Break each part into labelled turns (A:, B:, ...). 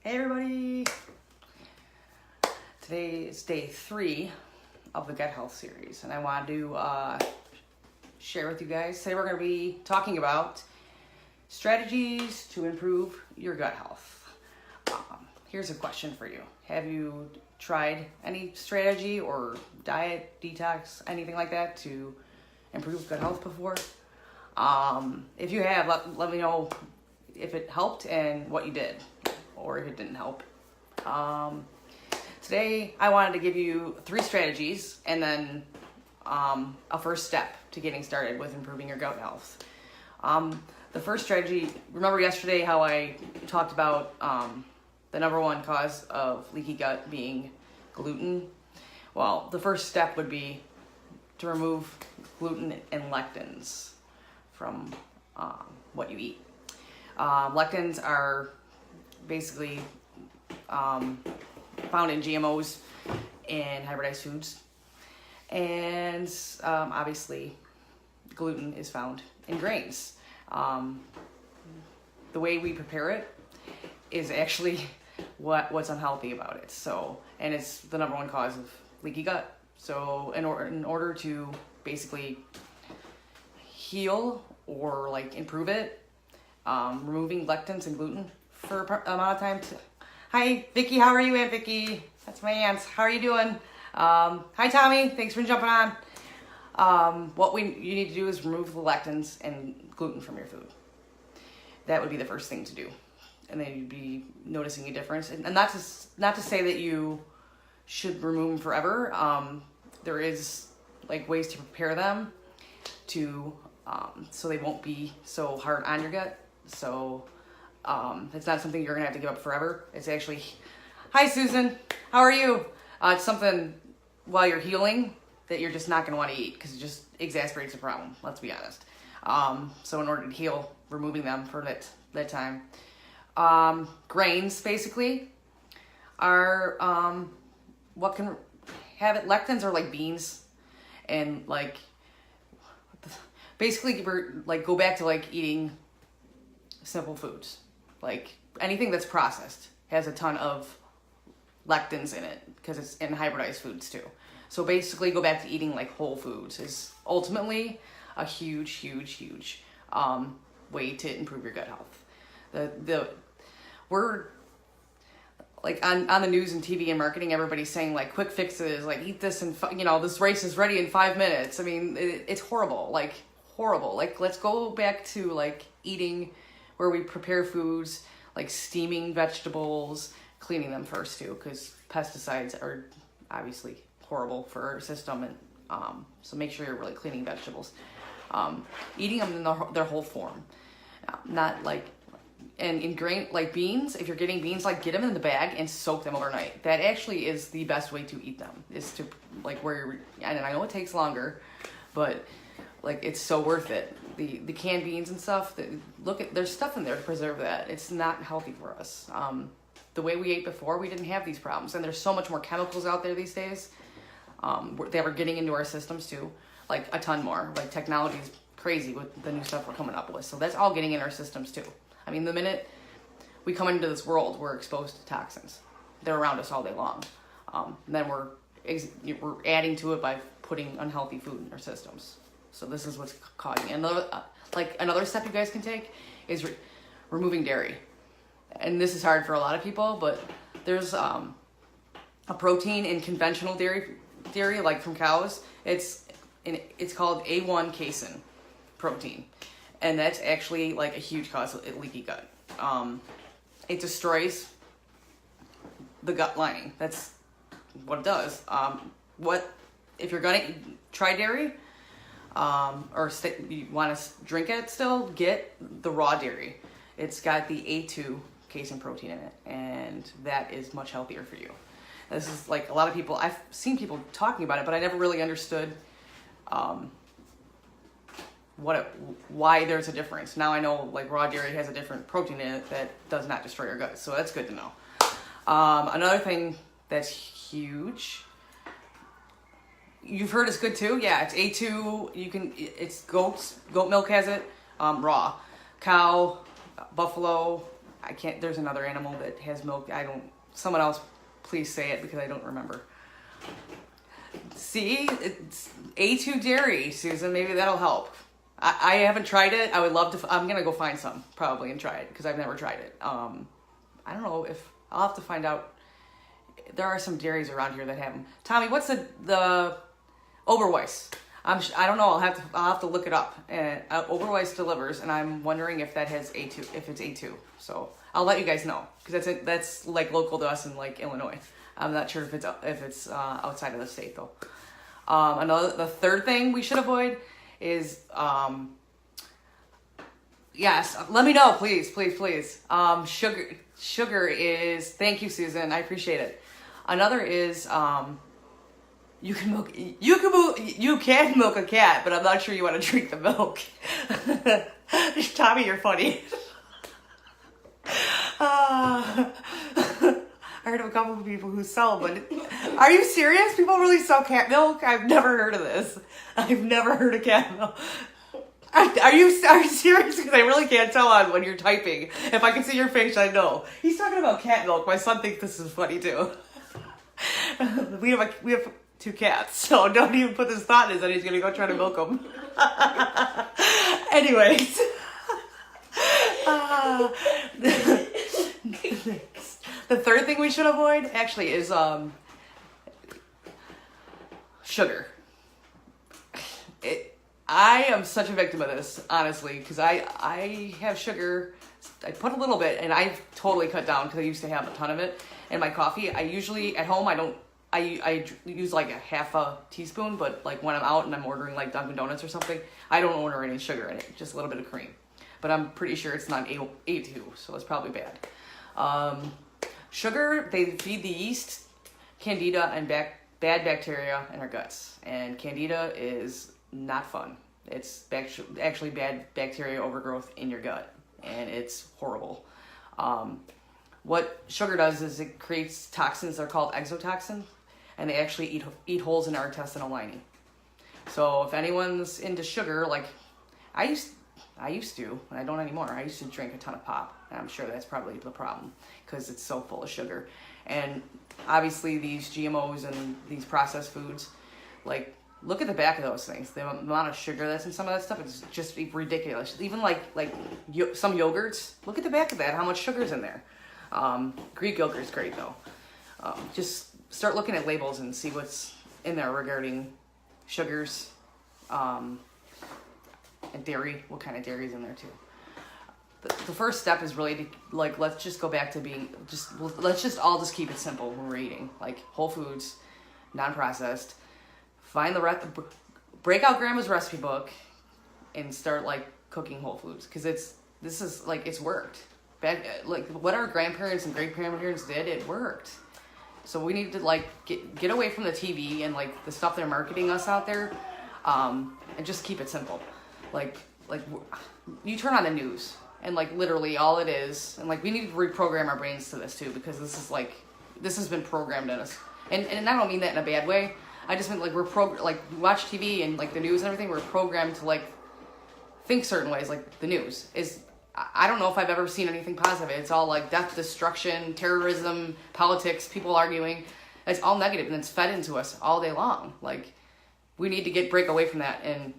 A: Hey everybody! Today is day 3 of the Gut Health series, and I want to share with you guys. Today we're going to be talking about strategies to improve your gut health. Here's a question for you. Have you tried any strategy or diet, detox, anything like that to improve gut health before? If you have, let me know if it helped and what you did, or if it didn't help. Today I wanted to give you 3 strategies and then a first step to getting started with improving your gut health. The first strategy, remember yesterday how I talked about the number 1 cause of leaky gut being gluten? Well, the first step would be to remove gluten and lectins from what you eat. Lectins are basically found in GMOs and hybridized foods, and obviously gluten is found in grains. The way we prepare it is actually what's unhealthy about it. So, and it's the number 1 cause of leaky gut. So in order to basically heal or like improve it, removing lectins and gluten for a amount of time. Hi, Vicky. How are you, Aunt Vicky? That's my aunt. How are you doing? Hi, Tommy. Thanks for jumping on. You need to do is remove the lectins and gluten from your food. That would be the first thing to do, and then you'd be noticing a difference. And not to say that you should remove them forever. There is like ways to prepare them to so they won't be so hard on your gut. So it's not something you're gonna have to give up forever. It's actually, hi Susan, how are you? It's something while you're healing that you're just not gonna want to eat because it just exasperates the problem. Let's be honest. So in order to heal, removing them for that time. Grains basically are what can have it. Lectins are like beans, and like basically like go back to like eating simple foods. Like anything that's processed has a ton of lectins in it because it's in hybridized foods too. So basically go back to eating like whole foods is ultimately a huge way to improve your gut health. We're like on the news and TV and marketing, everybody's saying like quick fixes, like eat this and this rice is ready in 5 minutes. I mean, it's horrible, like horrible. Like let's go back to like eating where we prepare foods, like steaming vegetables, cleaning them first too, because pesticides are obviously horrible for our system, and so make sure you're really cleaning vegetables, eating them in their whole form, not like. And in grain, like beans, if you're getting beans, like get them in the bag and soak them overnight. That actually is the best way to eat them, is to like and I know it takes longer, but like it's so worth it. The canned beans and stuff, there's stuff in there to preserve that. It's not healthy for us. The way we ate before, we didn't have these problems, and there's so much more chemicals out there these days that we're getting into our systems too, like a ton more. Like technology's crazy with the new stuff we're coming up with, so that's all getting in our systems too. I mean, the minute we come into this world, we're exposed to toxins. They're around us all day long. Then we're adding to it by putting unhealthy food in our systems. So this is what's causing it. Another step you guys can take is removing dairy. And this is hard for a lot of people, but there's a protein in conventional dairy, like from cows. It's called A1 casein protein. And that's actually like a huge cause of leaky gut. It destroys the gut lining. That's what it does. If you're gonna try dairy, you want to drink it still, get the raw dairy. It's got the A2 casein protein in it, and that is much healthier for you. This is like a lot of people, I've seen people talking about it, but I never really understood why there's a difference. Now I know like raw dairy has a different protein in it that does not destroy your gut, so that's good to know. Another thing that's huge, you've heard is good too. Yeah, it's A2. It's goat milk has it, raw. Cow, buffalo, I can't, there's another animal that has milk. Someone else please say it because I don't remember. See, it's A2 dairy, Susan. Maybe that'll help. I haven't tried it. I would love to. I'm gonna go find some probably and try it because I've never tried it. I don't know if I'll have to find out. There are some dairies around here that have them. Tommy, what's the Oberweis? I don't know. I'll have to look it up. And Oberweis delivers, and I'm wondering if that has A2, if it's A2. So I'll let you guys know because that's like local to us in like Illinois. I'm not sure if it's outside of the state though. The third thing we should avoid is yes. Let me know, please. Sugar is. Thank you, Susan. I appreciate it. Another is you can milk a cat, but I'm not sure you want to drink the milk. Tommy, you're funny. I heard of a couple of people who sell, but are you serious? People really sell cat milk? I've never heard of this. I've never heard of cat milk. Are you serious? Because I really can't tell on when you're typing. If I can see your face, I know. He's talking about cat milk. My son thinks this is funny too. We have 2 cats, so don't even put this thought in his head he's gonna go try to milk them. Anyways. The third thing we should avoid actually is sugar. I am such a victim of this, honestly, because I have sugar. I put a little bit, and I've totally cut down because I used to have a ton of it in my coffee. I usually at home I use like a half a teaspoon, but like when I'm out and I'm ordering like Dunkin' Donuts or something, I don't order any sugar in it, just a little bit of cream. But I'm pretty sure it's not A2, so it's probably bad. Sugar, they feed the yeast, candida, and bad bacteria in our guts. And candida is not fun. It's actually bad bacteria overgrowth in your gut, and it's horrible. What sugar does is it creates toxins that are called exotoxins, and they actually eat holes in our intestinal lining. So if anyone's into sugar, like I used to, and I don't anymore. I used to drink a ton of pop, and I'm sure that's probably the problem because it's so full of sugar. And obviously these GMOs and these processed foods, like look at the back of those things. The amount of sugar that's in some of that stuff is just ridiculous. Even like some yogurts, look at the back of that, how much sugar's in there. Greek yogurt's great though. Just start looking at labels and see what's in there regarding sugars, and dairy, what kind of dairy is in there too. The first step is really to let's just go back to let's just all keep it simple when we're eating, like whole foods, non-processed. Find break out grandma's recipe book and start like cooking whole foods because it's worked. Like what our grandparents and great grandparents did, it worked. So we need to like get away from the TV and like the stuff they're marketing us out there, and just keep it simple. Like you turn on the news and like literally all it is, and like we need to reprogram our brains to this too because this has been programmed in us, and I don't mean that in a bad way. I just mean like we watch TV and like the news and everything. We're programmed to like think certain ways. Like the news is. I don't know if I've ever seen anything positive. It's all like death, destruction, terrorism, politics, people arguing. It's all negative and it's fed into us all day long. Like we need to break away from that and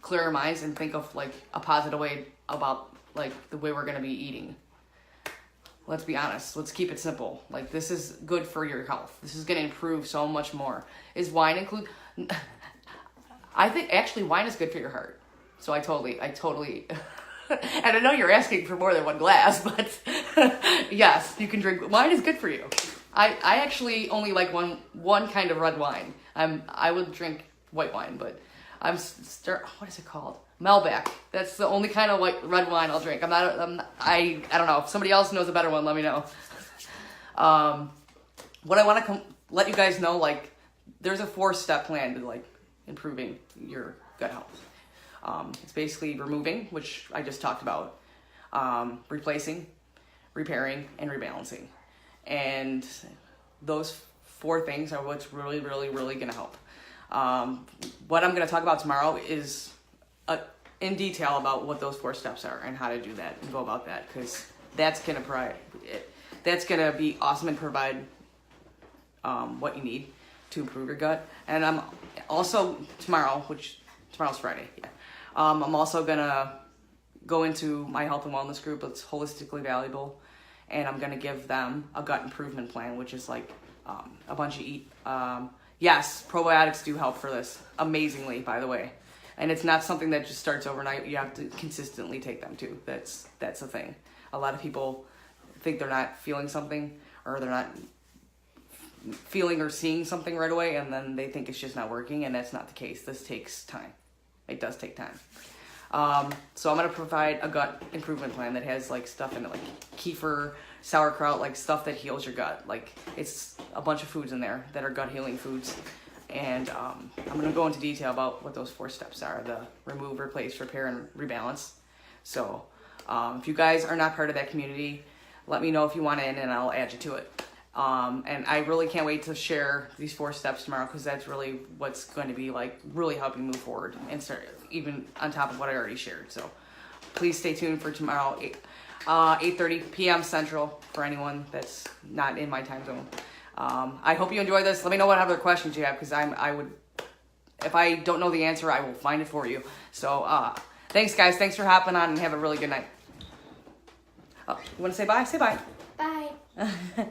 A: clear our minds and think of like a positive way about like the way we're going to be eating. Let's be honest. Let's keep it simple. Like this is good for your health. This is going to improve so much more. Is wine include? I think actually wine is good for your heart. So I totally and I know you're asking for more than one glass, but yes, you can drink. Wine is good for you. I actually only like one kind of red wine. I would drink white wine, but what is it called? Malbec. That's the only kind of red wine I'll drink. I don't know. If somebody else knows a better one, let me know. What I want to let you guys know, like, there's a 4-step plan to like improving your gut health. It's basically removing, which I just talked about, replacing, repairing, and rebalancing. And those 4 things are what's really, really, really going to help. What I'm going to talk about tomorrow is in detail about what those 4 steps are and how to do that and go about that, because that's gonna be awesome and provide what you need to improve your gut. And I'm also tomorrow's Friday. Yeah, I'm also gonna go into my health and wellness group. It's holistically valuable, and I'm gonna give them a gut improvement plan, which is like a bunch of yes, probiotics do help for this amazingly, by the way. And it's not something that just starts overnight. You have to consistently take them too. That's the thing. A lot of people think they're not feeling something, or they're not feeling or seeing something right away, and then they think it's just not working, and that's not the case. This takes time. It does take time. So I'm going to provide a gut improvement plan that has like stuff in it, like kefir, sauerkraut, like stuff that heals your gut. Like it's a bunch of foods in there that are gut healing foods. And I'm going to go into detail about what those 4 steps are: the remove, replace, repair, and rebalance. So if you guys are not part of that community, let me know if you want in, and I'll add you to it. And I really can't wait to share these 4 steps tomorrow, because that's really what's going to be like really helping move forward and start even on top of what I already shared. So please stay tuned for tomorrow, 8:30 p.m. Central, for anyone that's not in my time zone. I hope you enjoy this. Let me know what other questions you have, because I would, if I don't know the answer, I will find it for you. So thanks, guys. Thanks for hopping on, and have a really good night. Oh, you want to say bye? Say bye.
B: Bye.